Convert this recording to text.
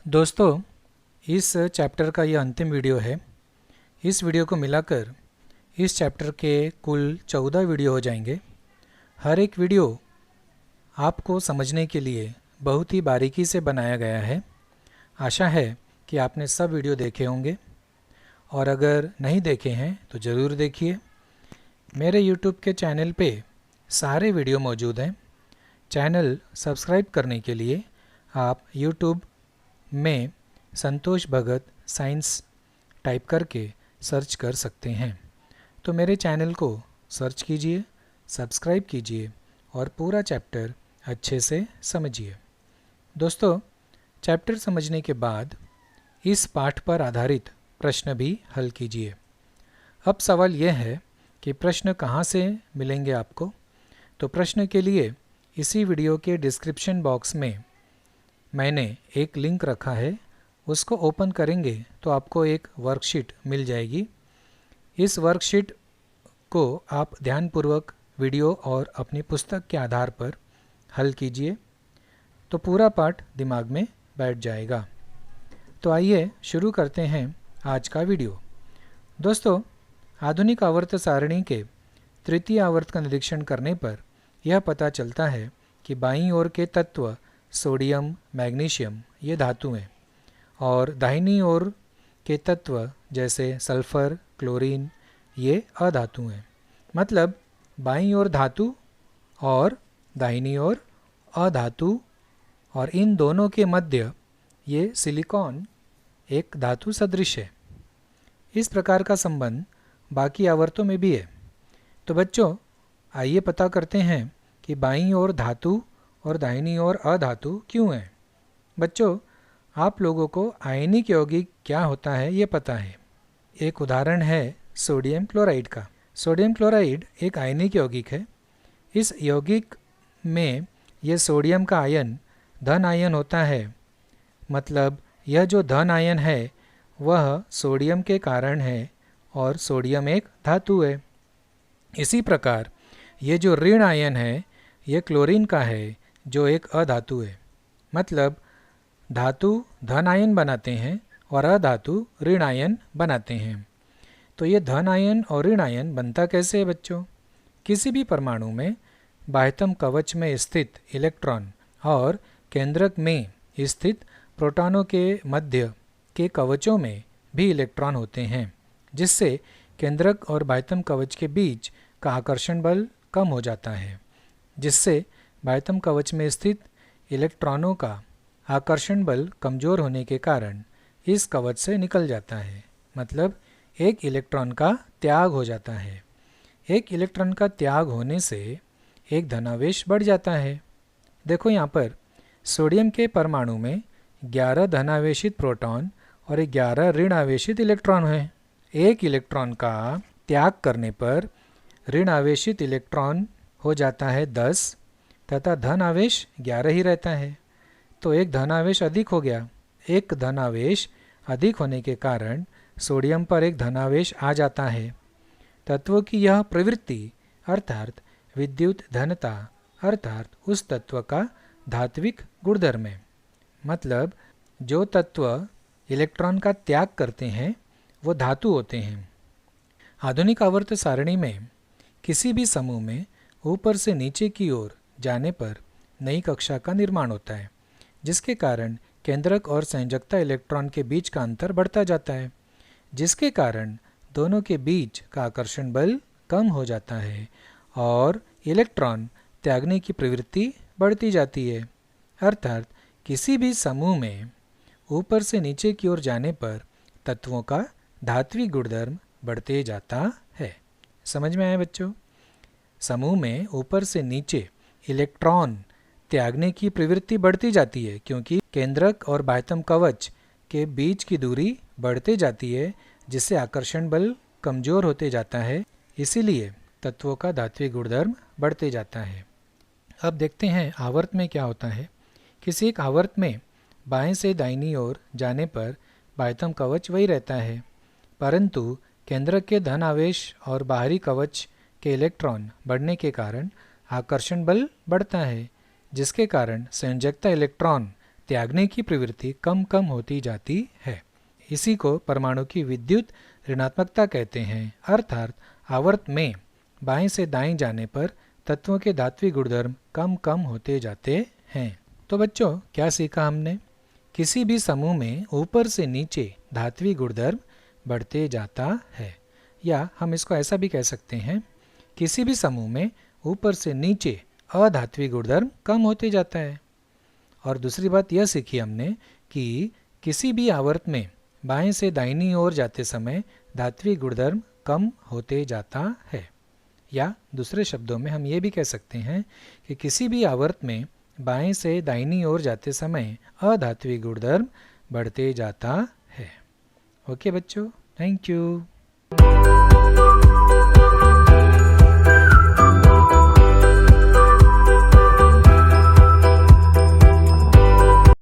दोस्तों, इस चैप्टर का यह अंतिम वीडियो है। इस वीडियो को मिलाकर इस चैप्टर के कुल 14 वीडियो हो जाएंगे। हर एक वीडियो आपको समझने के लिए बहुत ही बारीकी से बनाया गया है। आशा है कि आपने सब वीडियो देखे होंगे और अगर नहीं देखे हैं तो ज़रूर देखिए। मेरे YouTube के चैनल पे सारे वीडियो मौजूद हैं। चैनल सब्सक्राइब करने के लिए आप YouTube में संतोष भगत साइंस टाइप करके सर्च कर सकते हैं। तो मेरे चैनल को सर्च कीजिए, सब्सक्राइब कीजिए और पूरा चैप्टर अच्छे से समझिए। दोस्तों, चैप्टर समझने के बाद इस पाठ पर आधारित प्रश्न भी हल कीजिए। अब सवाल यह है कि प्रश्न कहाँ से मिलेंगे आपको। तो प्रश्न के लिए इसी वीडियो के डिस्क्रिप्शन बॉक्स में मैंने एक लिंक रखा है, उसको ओपन करेंगे तो आपको एक वर्कशीट मिल जाएगी। इस वर्कशीट को आप ध्यानपूर्वक वीडियो और अपनी पुस्तक के आधार पर हल कीजिए तो पूरा पाठ दिमाग में बैठ जाएगा। तो आइए शुरू करते हैं आज का वीडियो। दोस्तों, आधुनिक आवर्त सारणी के तृतीय आवर्त का निरीक्षण करने पर यह पता चलता है कि बाईं ओर के तत्व सोडियम, मैग्नीशियम ये धातु हैं और दाहिनी ओर के तत्व जैसे सल्फर, क्लोरीन ये अधातु हैं। मतलब बाईं ओर धातु और दाहिनी ओर अधातु, और इन दोनों के मध्य ये सिलिकॉन एक धातु सदृश है। इस प्रकार का संबंध बाकी आवर्तों में भी है। तो बच्चों, आइए पता करते हैं कि बाईं ओर धातु और दाहिनी ओर अधातु क्यों है। बच्चों, आप लोगों को आयनिक यौगिक क्या होता है ये पता है। एक उदाहरण है सोडियम क्लोराइड का। सोडियम क्लोराइड एक आयनिक यौगिक है। इस यौगिक में यह सोडियम का आयन धन आयन होता है। मतलब यह जो धन आयन है वह सोडियम के कारण है और सोडियम एक धातु है। इसी प्रकार ये जो ऋण आयन है यह क्लोरीन का है जो एक अधातु है। मतलब धातु धन आयन बनाते हैं और अधातु ऋण आयन बनाते हैं। तो ये धन आयन और ऋण आयन बनता कैसे है बच्चों? किसी भी परमाणु में बाह्यतम कवच में स्थित इलेक्ट्रॉन और केंद्रक में स्थित प्रोटॉनों के मध्य के कवचों में भी इलेक्ट्रॉन होते हैं, जिससे केंद्रक और बाह्यतम कवच के बीच का आकर्षण बल कम हो जाता है, जिससे बाह्यतम कवच में स्थित इलेक्ट्रॉनों का आकर्षण बल कमजोर होने के कारण इस कवच से निकल जाता है। मतलब एक इलेक्ट्रॉन का त्याग हो जाता है। एक इलेक्ट्रॉन का त्याग होने से एक धनावेश बढ़ जाता है। देखो यहाँ पर सोडियम के परमाणु में 11 धनावेशित प्रोटॉन और 11 ऋण आवेशित इलेक्ट्रॉन हैं। एक इलेक्ट्रॉन का त्याग करने पर ऋण आवेशित इलेक्ट्रॉन हो जाता है 10 तथा धन आवेश 11 ही रहता है। तो एक धनावेश अधिक हो गया। एक धनावेश अधिक होने के कारण सोडियम पर एक धनावेश आ जाता है। तत्वों की यह प्रवृत्ति अर्थात विद्युत धनता अर्थात उस तत्व का धात्विक गुणधर्म है। मतलब जो तत्व इलेक्ट्रॉन का त्याग करते हैं वो धातु होते हैं। आधुनिक आवर्त सारणी में किसी भी समूह में ऊपर से नीचे की ओर जाने पर नई कक्षा का निर्माण होता है, जिसके कारण केंद्रक और संयोजकता इलेक्ट्रॉन के बीच का अंतर बढ़ता जाता है, जिसके कारण दोनों के बीच का आकर्षण बल कम हो जाता है और इलेक्ट्रॉन त्यागने की प्रवृत्ति बढ़ती जाती है। अर्थात किसी भी समूह में ऊपर से नीचे की ओर जाने पर तत्वों का धात्विक गुणधर्म बढ़ते जाता है। समझ में आया बच्चों? समूह में ऊपर से नीचे इलेक्ट्रॉन त्यागने की प्रवृत्ति बढ़ती जाती है क्योंकि केंद्रक और बाह्यतम कवच के बीच की दूरी बढ़ते जाती है, जिससे आकर्षण बल कमजोर होते जाता है। इसीलिए तत्वों का धात्विक गुणधर्म बढ़ते जाता है। अब देखते हैं आवर्त में क्या होता है। किसी एक आवर्त में बाएं से दाहिनी ओर जाने पर बाह्यतम कवच वही रहता है, परंतु केंद्रक के धन आवेश और बाहरी कवच के इलेक्ट्रॉन बढ़ने के कारण आकर्षण बल बढ़ता है, जिसके कारण संयोजकता इलेक्ट्रॉन त्यागने की प्रवृत्ति कम कम होती जाती है। इसी को परमाणु की विद्युत ऋणात्मकता कहते हैं, अर्थात आवर्त में बाएं से दाएं जाने पर तत्वों के धात्विक गुणधर्म कम कम होते जाते हैं। तो बच्चों, क्या सीखा हमने? किसी भी समूह में ऊपर से नीचे धात्विक गुणधर्म बढ़ते जाता है, या हम इसको ऐसा भी कह सकते हैं, किसी भी समूह में ऊपर से नीचे अधात्विक गुणधर्म कम होते जाता है। और दूसरी बात यह सीखी हमने कि किसी भी आवर्त में बाएं से दाहिनी ओर जाते समय धात्विक गुणधर्म कम होते जाता है। या दूसरे शब्दों में हम ये भी कह सकते हैं कि किसी भी आवर्त में बाएं से दाहिनी ओर जाते समय अधात्विक गुणधर्म बढ़ते जाता है। ओके बच्चों, थैंक यू।